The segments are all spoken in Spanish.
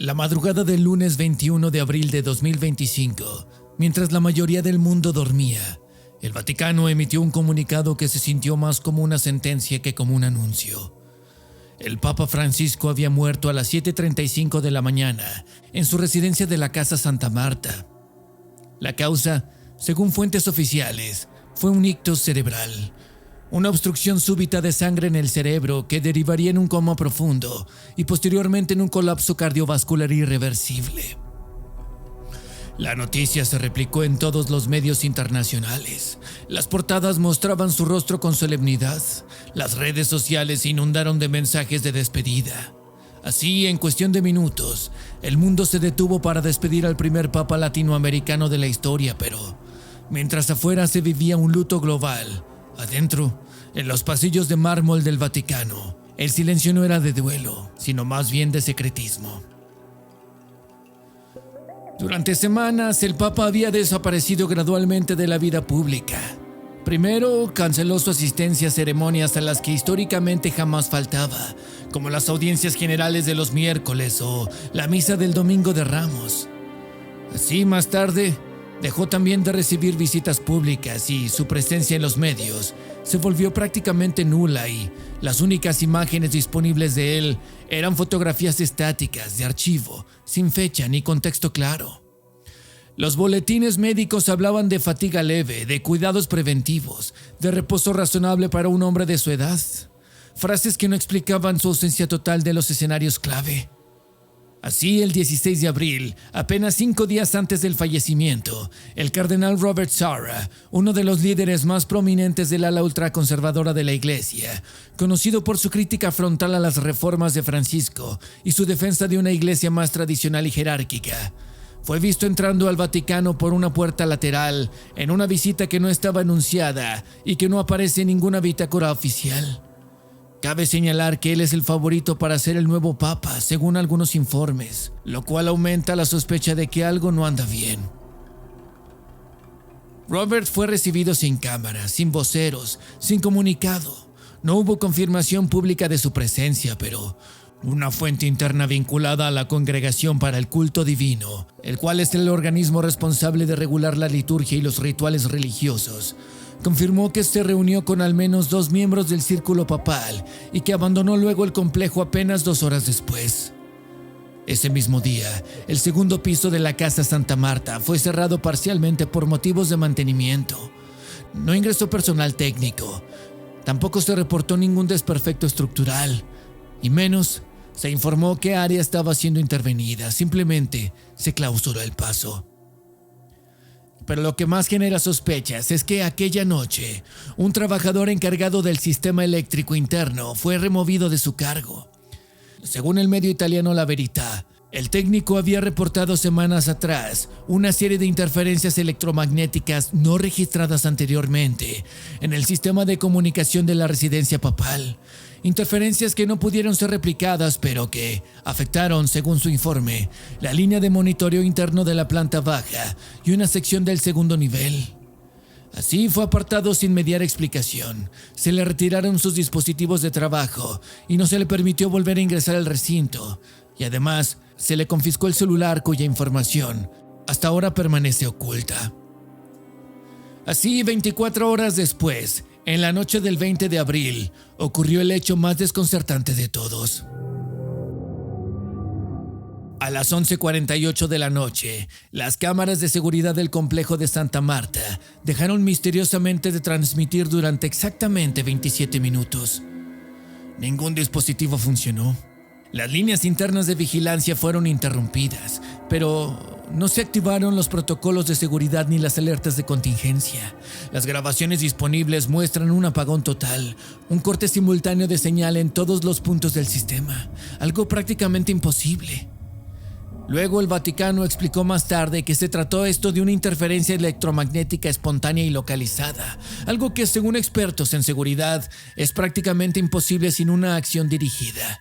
La madrugada del lunes 21 de abril de 2025, mientras la mayoría del mundo dormía, el Vaticano emitió un comunicado que se sintió más como una sentencia que como un anuncio. El Papa Francisco había muerto a las 7:35 de la mañana en su residencia de la Casa Santa Marta. La causa, según fuentes oficiales, fue un ictus cerebral, una obstrucción súbita de sangre en el cerebro que derivaría en un coma profundo y posteriormente en un colapso cardiovascular irreversible. La noticia se replicó en todos los medios internacionales. Las portadas mostraban su rostro con solemnidad. Las redes sociales se inundaron de mensajes de despedida. Así, en cuestión de minutos, el mundo se detuvo para despedir al primer papa latinoamericano de la historia, pero mientras afuera se vivía un luto global, adentro, en los pasillos de mármol del Vaticano, el silencio no era de duelo, sino más bien de secretismo. Durante semanas, el Papa había desaparecido gradualmente de la vida pública. Primero, canceló su asistencia a ceremonias a las que históricamente jamás faltaba, como las audiencias generales de los miércoles o la misa del Domingo de Ramos. Así, más tarde, dejó también de recibir visitas públicas y su presencia en los medios se volvió prácticamente nula y las únicas imágenes disponibles de él eran fotografías estáticas de archivo, sin fecha ni contexto claro. Los boletines médicos hablaban de fatiga leve, de cuidados preventivos, de reposo razonable para un hombre de su edad, frases que no explicaban su ausencia total de los escenarios clave. Así, el 16 de abril, apenas 5 días antes del fallecimiento, el cardenal Robert Sarah, uno de los líderes más prominentes del ala ultraconservadora de la Iglesia, conocido por su crítica frontal a las reformas de Francisco y su defensa de una iglesia más tradicional y jerárquica, fue visto entrando al Vaticano por una puerta lateral en una visita que no estaba anunciada y que no aparece en ninguna bitácora oficial. Cabe señalar que él es el favorito para ser el nuevo papa, según algunos informes, lo cual aumenta la sospecha de que algo no anda bien. Robert fue recibido sin cámaras, sin voceros, sin comunicado. No hubo confirmación pública de su presencia, pero una fuente interna vinculada a la Congregación para el Culto Divino, el cual es el organismo responsable de regular la liturgia y los rituales religiosos, confirmó que se reunió con al menos 2 miembros del círculo papal y que abandonó luego el complejo apenas 2 horas después. Ese mismo día, el segundo piso de la Casa Santa Marta fue cerrado parcialmente por motivos de mantenimiento. No ingresó personal técnico, tampoco se reportó ningún desperfecto estructural, y menos se informó qué área estaba siendo intervenida, simplemente se clausuró el paso. Pero lo que más genera sospechas es que aquella noche, un trabajador encargado del sistema eléctrico interno fue removido de su cargo. Según el medio italiano La Verità, el técnico había reportado semanas atrás una serie de interferencias electromagnéticas no registradas anteriormente en el sistema de comunicación de la residencia papal. Interferencias que no pudieron ser replicadas, pero que afectaron, según su informe, la línea de monitoreo interno de la planta baja y una sección del segundo nivel. Así fue apartado sin mediar explicación. Se le retiraron sus dispositivos de trabajo y no se le permitió volver a ingresar al recinto. Y además, se le confiscó el celular cuya información hasta ahora permanece oculta. Así, 24 horas después, en la noche del 20 de abril, ocurrió el hecho más desconcertante de todos. A las 11:48 de la noche, las cámaras de seguridad del complejo de Santa Marta dejaron misteriosamente de transmitir durante exactamente 27 minutos. Ningún dispositivo funcionó. Las líneas internas de vigilancia fueron interrumpidas, pero no se activaron los protocolos de seguridad ni las alertas de contingencia. Las grabaciones disponibles muestran un apagón total, un corte simultáneo de señal en todos los puntos del sistema, algo prácticamente imposible. Luego el Vaticano explicó más tarde que se trató esto de una interferencia electromagnética espontánea y localizada, algo que según expertos en seguridad es prácticamente imposible sin una acción dirigida.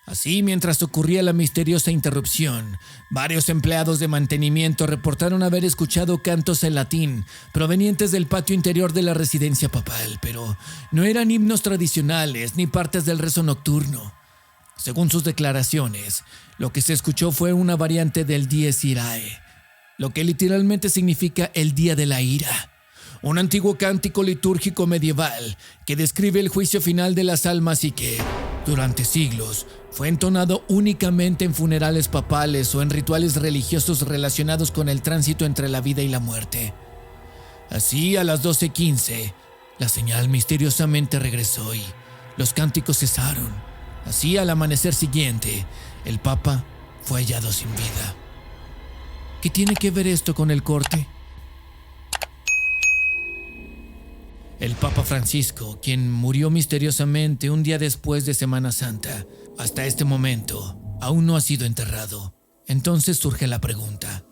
Así, mientras ocurría la misteriosa interrupción, varios empleados de mantenimiento reportaron haber escuchado cantos en latín provenientes del patio interior de la residencia papal, pero no eran himnos tradicionales ni partes del rezo nocturno. Según sus declaraciones, lo que se escuchó fue una variante del Dies Irae, lo que literalmente significa el día de la ira, un antiguo cántico litúrgico medieval que describe el juicio final de las almas y que, durante siglos, fue entonado únicamente en funerales papales o en rituales religiosos relacionados con el tránsito entre la vida y la muerte. Así, a las 12:15, la señal misteriosamente regresó y los cánticos cesaron. Así, al amanecer siguiente, el Papa fue hallado sin vida. ¿Qué tiene que ver esto con el corte? El Papa Francisco, quien murió misteriosamente un día después de Semana Santa, hasta este momento aún no ha sido enterrado. Entonces surge la pregunta: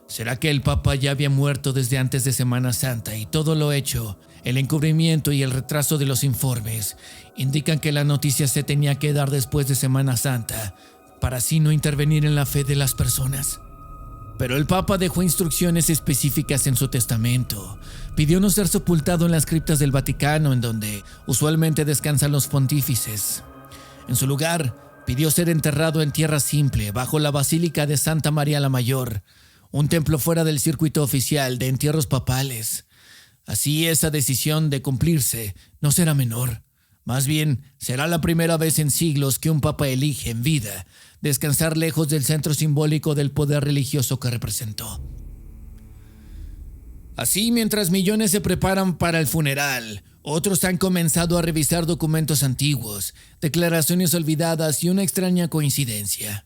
¿será que el Papa ya había muerto desde antes de Semana Santa y todo lo hecho, el encubrimiento y el retraso de los informes, indican que la noticia se tenía que dar después de Semana Santa, para así no intervenir en la fe de las personas? Pero el Papa dejó instrucciones específicas en su testamento. Pidió no ser sepultado en las criptas del Vaticano, en donde usualmente descansan los pontífices. En su lugar, pidió ser enterrado en tierra simple, bajo la Basílica de Santa María la Mayor, un templo fuera del circuito oficial de entierros papales. Así, esa decisión de cumplirse no será menor. Más bien, será la primera vez en siglos que un papa elige en vida descansar lejos del centro simbólico del poder religioso que representó. Así, mientras millones se preparan para el funeral, otros han comenzado a revisar documentos antiguos, declaraciones olvidadas y una extraña coincidencia.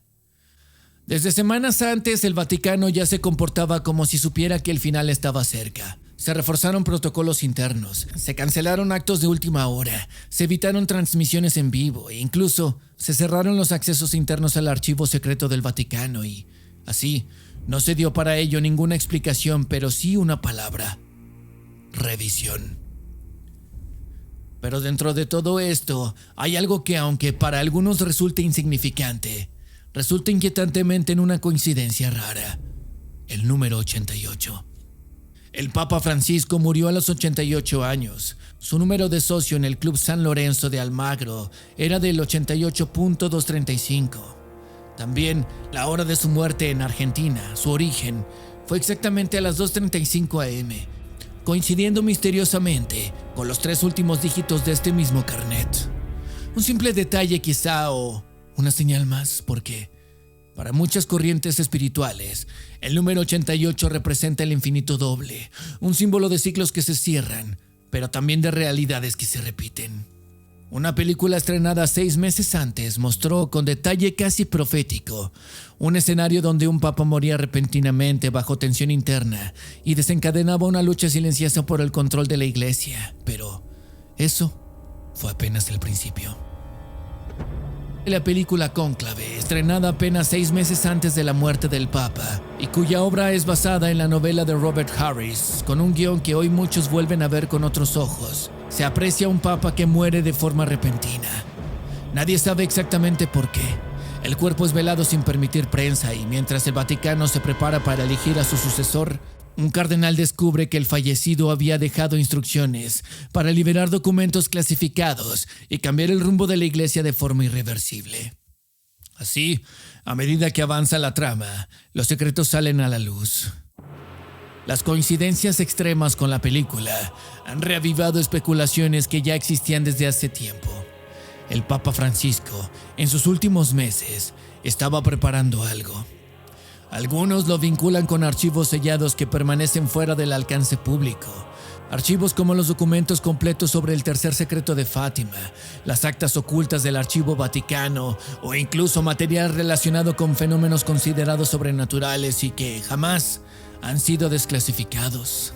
Desde semanas antes, el Vaticano ya se comportaba como si supiera que el final estaba cerca. Se reforzaron protocolos internos, se cancelaron actos de última hora, se evitaron transmisiones en vivo e incluso se cerraron los accesos internos al archivo secreto del Vaticano y, así, no se dio para ello ninguna explicación, pero sí una palabra: revisión. Pero dentro de todo esto, hay algo que, aunque para algunos resulte insignificante, resulta inquietantemente en una coincidencia rara: el número 88. El Papa Francisco murió a los 88 años. Su número de socio en el Club San Lorenzo de Almagro era del 88.235. También la hora de su muerte en Argentina, su origen, fue exactamente a las 2:35 a.m., coincidiendo misteriosamente con los 3 últimos dígitos de este mismo carnet. Un simple detalle quizá, o una señal más, porque para muchas corrientes espirituales, el número 88 representa el infinito doble, un símbolo de ciclos que se cierran, pero también de realidades que se repiten. Una película estrenada 6 meses antes mostró con detalle casi profético un escenario donde un papa moría repentinamente bajo tensión interna y desencadenaba una lucha silenciosa por el control de la iglesia, pero eso fue apenas el principio. La película Cónclave, estrenada apenas 6 meses antes de la muerte del Papa, y cuya obra es basada en la novela de Robert Harris, con un guión que hoy muchos vuelven a ver con otros ojos, se aprecia un Papa que muere de forma repentina. Nadie sabe exactamente por qué. El cuerpo es velado sin permitir prensa y mientras el Vaticano se prepara para elegir a su sucesor, un cardenal descubre que el fallecido había dejado instrucciones para liberar documentos clasificados y cambiar el rumbo de la iglesia de forma irreversible. Así, a medida que avanza la trama, los secretos salen a la luz. Las coincidencias extremas con la película han reavivado especulaciones que ya existían desde hace tiempo. El Papa Francisco, en sus últimos meses, estaba preparando algo. Algunos lo vinculan con archivos sellados que permanecen fuera del alcance público. Archivos como los documentos completos sobre el tercer secreto de Fátima, las actas ocultas del Archivo Vaticano o incluso material relacionado con fenómenos considerados sobrenaturales y que jamás han sido desclasificados.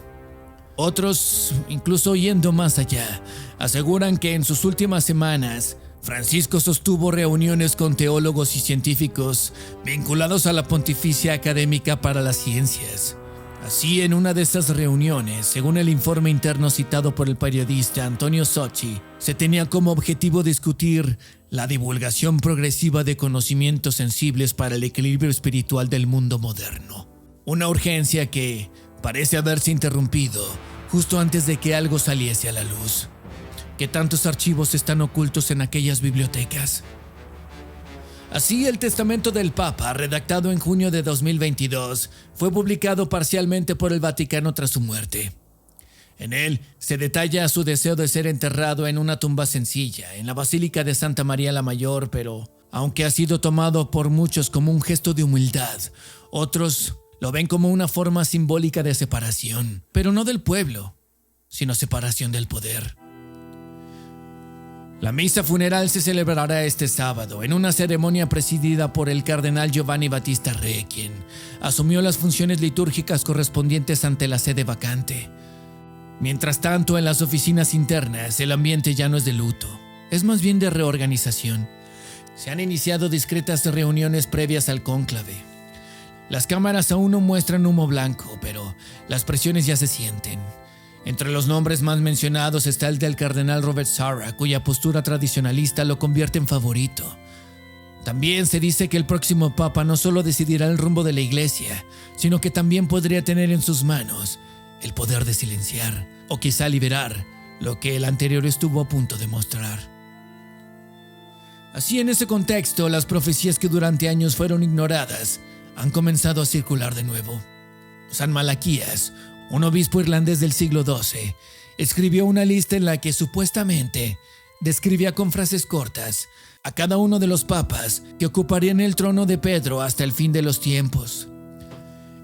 Otros, incluso yendo más allá, aseguran que en sus últimas semanas Francisco sostuvo reuniones con teólogos y científicos vinculados a la Pontificia Académica para las Ciencias. Así, en una de estas reuniones, según el informe interno citado por el periodista Antonio Socci, se tenía como objetivo discutir la divulgación progresiva de conocimientos sensibles para el equilibrio espiritual del mundo moderno. Una urgencia que parece haberse interrumpido justo antes de que algo saliese a la luz. ¿Qué tantos archivos están ocultos en aquellas bibliotecas? Así, el testamento del Papa, redactado en junio de 2022, fue publicado parcialmente por el Vaticano tras su muerte. En él se detalla su deseo de ser enterrado en una tumba sencilla, en la Basílica de Santa María la Mayor, pero aunque ha sido tomado por muchos como un gesto de humildad, otros lo ven como una forma simbólica de separación, pero no del pueblo, sino separación del poder. La misa funeral se celebrará este sábado en una ceremonia presidida por el cardenal Giovanni Battista Re, quien asumió las funciones litúrgicas correspondientes ante la sede vacante. Mientras tanto, en las oficinas internas, el ambiente ya no es de luto, es más bien de reorganización. Se han iniciado discretas reuniones previas al cónclave. Las cámaras aún no muestran humo blanco, pero las presiones ya se sienten. Entre los nombres más mencionados está el del cardenal Robert Sarah, cuya postura tradicionalista lo convierte en favorito. También se dice que el próximo papa no solo decidirá el rumbo de la iglesia, sino que también podría tener en sus manos el poder de silenciar o quizá liberar lo que el anterior estuvo a punto de mostrar. Así, en ese contexto, las profecías que durante años fueron ignoradas han comenzado a circular de nuevo. San Malaquías, un obispo irlandés del siglo XII, escribió una lista en la que supuestamente describía con frases cortas a cada uno de los papas que ocuparían el trono de Pedro hasta el fin de los tiempos.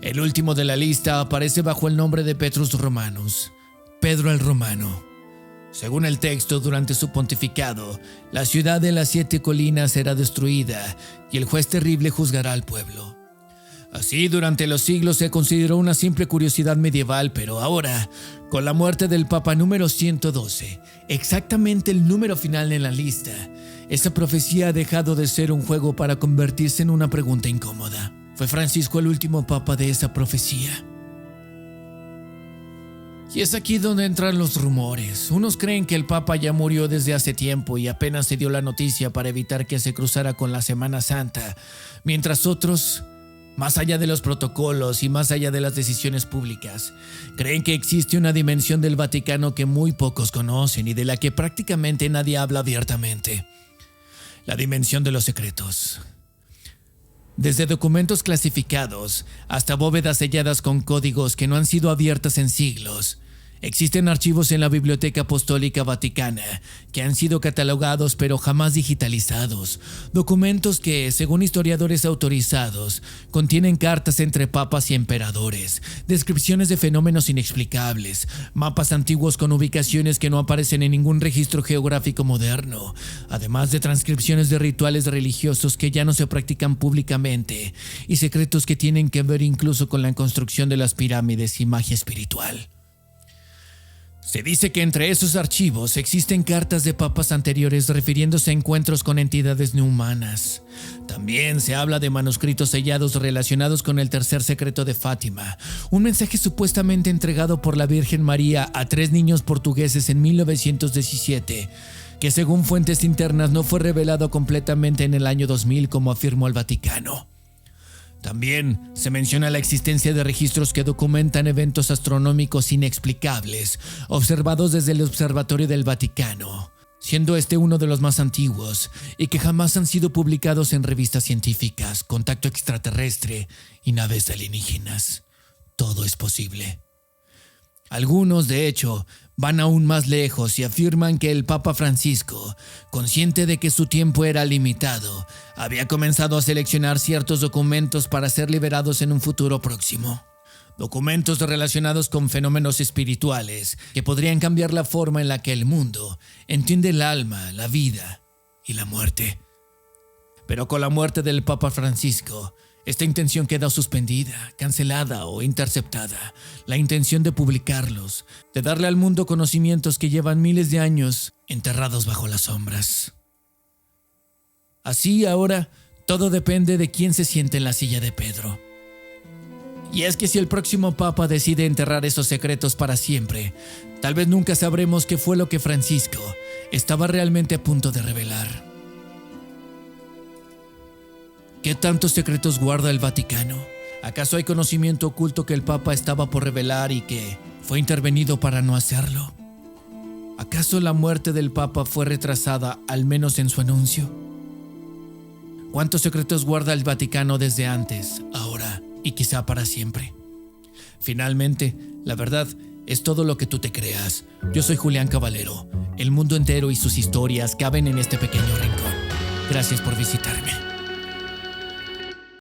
El último de la lista aparece bajo el nombre de Petrus Romanus, Pedro el Romano. Según el texto, durante su pontificado, la ciudad de las 7 colinas será destruida y el juez terrible juzgará al pueblo. Así, durante los siglos se consideró una simple curiosidad medieval, pero ahora, con la muerte del Papa número 112, exactamente el número final en la lista, esa profecía ha dejado de ser un juego para convertirse en una pregunta incómoda. ¿Fue Francisco el último papa de esa profecía? Y es aquí donde entran los rumores. Unos creen que el papa ya murió desde hace tiempo y apenas se dio la noticia para evitar que se cruzara con la Semana Santa, mientras otros, más allá de los protocolos y más allá de las decisiones públicas, creen que existe una dimensión del Vaticano que muy pocos conocen y de la que prácticamente nadie habla abiertamente: la dimensión de los secretos. Desde documentos clasificados hasta bóvedas selladas con códigos que no han sido abiertas en siglos, existen archivos en la Biblioteca Apostólica Vaticana que han sido catalogados pero jamás digitalizados, documentos que, según historiadores autorizados, contienen cartas entre papas y emperadores, descripciones de fenómenos inexplicables, mapas antiguos con ubicaciones que no aparecen en ningún registro geográfico moderno, además de transcripciones de rituales religiosos que ya no se practican públicamente y secretos que tienen que ver incluso con la construcción de las pirámides y magia espiritual. Se dice que entre esos archivos existen cartas de papas anteriores refiriéndose a encuentros con entidades no humanas. También se habla de manuscritos sellados relacionados con el tercer secreto de Fátima, un mensaje supuestamente entregado por la Virgen María a 3 niños portugueses en 1917, que según fuentes internas no fue revelado completamente en el año 2000 como afirmó el Vaticano. También se menciona la existencia de registros que documentan eventos astronómicos inexplicables observados desde el Observatorio del Vaticano, siendo este uno de los más antiguos y que jamás han sido publicados en revistas científicas, contacto extraterrestre y naves alienígenas. Todo es posible. Algunos, de hecho, van aún más lejos y afirman que el Papa Francisco, consciente de que su tiempo era limitado, había comenzado a seleccionar ciertos documentos para ser liberados en un futuro próximo. Documentos relacionados con fenómenos espirituales que podrían cambiar la forma en la que el mundo entiende el alma, la vida y la muerte. Pero con la muerte del Papa Francisco, esta intención queda suspendida, cancelada o interceptada. La intención de publicarlos, de darle al mundo conocimientos que llevan miles de años enterrados bajo las sombras. Así ahora, todo depende de quién se siente en la silla de Pedro. Y es que si el próximo papa decide enterrar esos secretos para siempre, tal vez nunca sabremos qué fue lo que Francisco estaba realmente a punto de revelar. ¿Qué tantos secretos guarda el Vaticano? ¿Acaso hay conocimiento oculto que el Papa estaba por revelar y que fue intervenido para no hacerlo? ¿Acaso la muerte del Papa fue retrasada, al menos en su anuncio? ¿Cuántos secretos guarda el Vaticano desde antes, ahora y quizá para siempre? Finalmente, la verdad es todo lo que tú te creas. Yo soy Julián Caballero. El mundo entero y sus historias caben en este pequeño rincón. Gracias por visitarme.